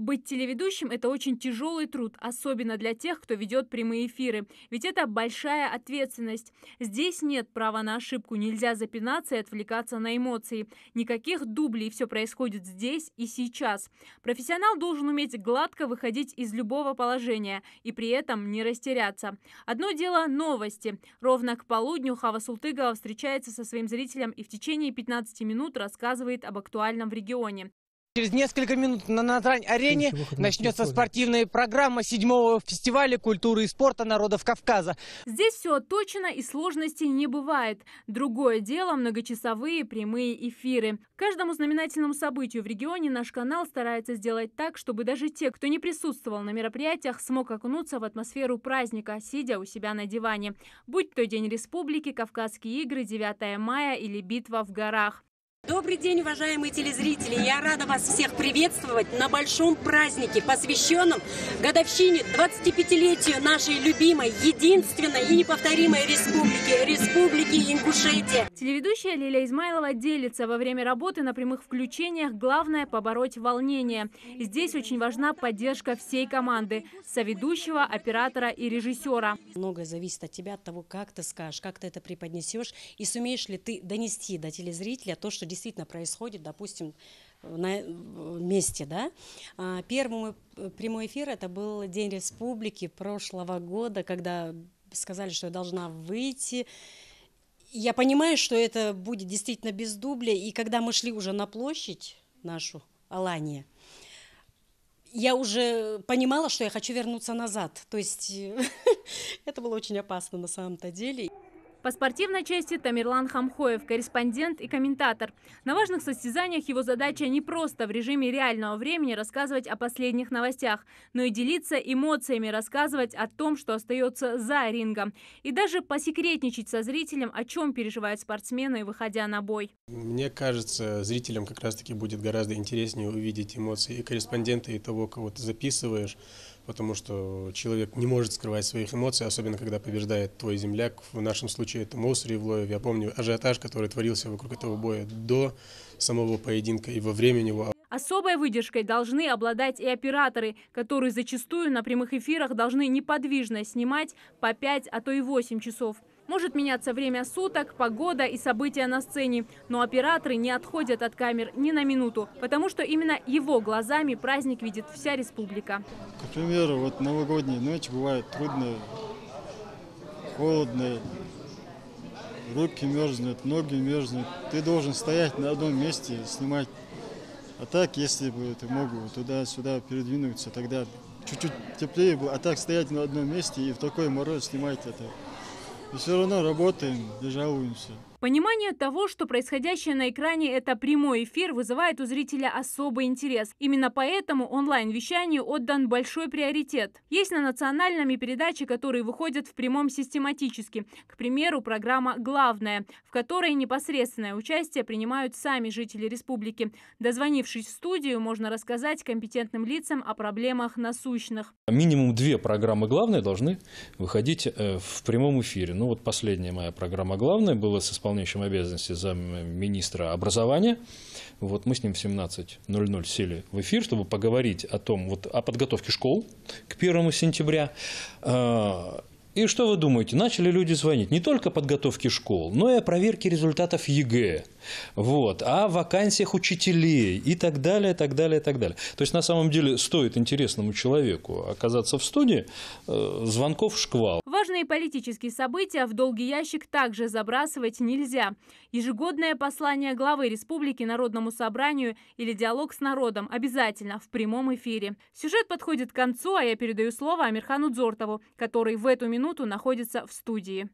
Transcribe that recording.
Быть телеведущим – это очень тяжелый труд, особенно для тех, кто ведет прямые эфиры. Ведь это большая ответственность. Здесь нет права на ошибку, нельзя запинаться и отвлекаться на эмоции. Никаких дублей, все происходит здесь и сейчас. Профессионал должен уметь гладко выходить из любого положения и при этом не растеряться. Одно дело – новости. Ровно к полудню Хава Султыгова встречается со своим зрителем и в течение 15 минут рассказывает об актуальном в регионе. Через несколько минут на Назрань-арене начнется спортивная программа 7-го фестиваля культуры и спорта народов Кавказа. Здесь все отточено и сложностей не бывает. Другое дело – многочасовые прямые эфиры. Каждому знаменательному событию в регионе наш канал старается сделать так, чтобы даже те, кто не присутствовал на мероприятиях, смог окунуться в атмосферу праздника, сидя у себя на диване. Будь то День Республики, Кавказские игры, 9 мая или битва в горах. Добрый день, уважаемые телезрители! Я рада вас всех приветствовать на большом празднике, посвященном годовщине 25-летию нашей любимой, единственной и неповторимой республики Ингушетия. Телеведущая Лилия Измайлова делится: во время работы на прямых включениях главное побороть волнение. Здесь очень важна поддержка всей команды – соведущего, оператора и режиссера. Многое зависит от тебя, от того, как ты скажешь, как ты это преподнесешь и сумеешь ли ты донести до телезрителя то, что действительно происходит, допустим, на месте. Да? Первый прямой эфир – это был День Республики прошлого года, когда сказали, что я должна выйти. Я понимаю, что это будет действительно без дубля. И когда мы шли уже на площадь нашу, Алания, я уже понимала, что я хочу вернуться назад. То есть это было очень опасно на самом-то деле. По спортивной части Тамерлан Хамхоев, корреспондент и комментатор. На важных состязаниях его задача не просто в режиме реального времени рассказывать о последних новостях, но и делиться эмоциями, рассказывать о том, что остается за рингом. И даже посекретничать со зрителем, о чем переживают спортсмены, выходя на бой. Мне кажется, зрителям как раз-таки будет гораздо интереснее увидеть эмоции и корреспондента, и того, кого ты записываешь, потому что человек не может скрывать своих эмоций, особенно когда побеждает твой земляк. В нашем случае это Мосур Евлоев. Я помню ажиотаж, который творился вокруг этого боя до самого поединка и во время него. Особой выдержкой должны обладать и операторы, которые зачастую на прямых эфирах должны неподвижно снимать по 5, а то и 8 часов. Может меняться время суток, погода и события на сцене, но операторы не отходят от камер ни на минуту, потому что именно его глазами праздник видит вся республика. К примеру, вот новогодняя ночь бывает трудная, холодная, руки мерзнут, ноги мерзнут. Ты должен стоять на одном месте и снимать. А так, если бы ты мог туда-сюда передвинуться, тогда чуть-чуть теплее было. А так стоять на одном месте и в такой мороз снимать это. И все равно работаем, не жалуемся. Понимание того, что происходящее на экране – это прямой эфир, вызывает у зрителя особый интерес. Именно поэтому онлайн-вещанию отдан большой приоритет. Есть на национальном и передачи, которые выходят в прямом систематически. К примеру, программа «Главное», в которой непосредственное участие принимают сами жители республики. Дозвонившись в студию, можно рассказать компетентным лицам о проблемах насущных. Минимум 2 программы «Главное» должны выходить в прямом эфире. Ну вот последняя моя программа «Главное» была с исполняющим обязанности замминистра образования. Вот мы с ним в 17:00 сели в эфир, чтобы поговорить о том, вот, о подготовке школ к 1 сентября. И что вы думаете? Начали люди звонить не только о подготовке школ, но и о проверке результатов ЕГЭ, вот, о вакансиях учителей и так далее, так далее, так далее. То есть на самом деле стоит интересному человеку оказаться в студии, звонков шквал. Важные политические события в долгий ящик также забрасывать нельзя. Ежегодное послание главы республики Народному собранию или диалог с народом обязательно в прямом эфире. Сюжет подходит к концу, а я передаю слово Амирхану Дзортову, который в эту минуту находится в студии.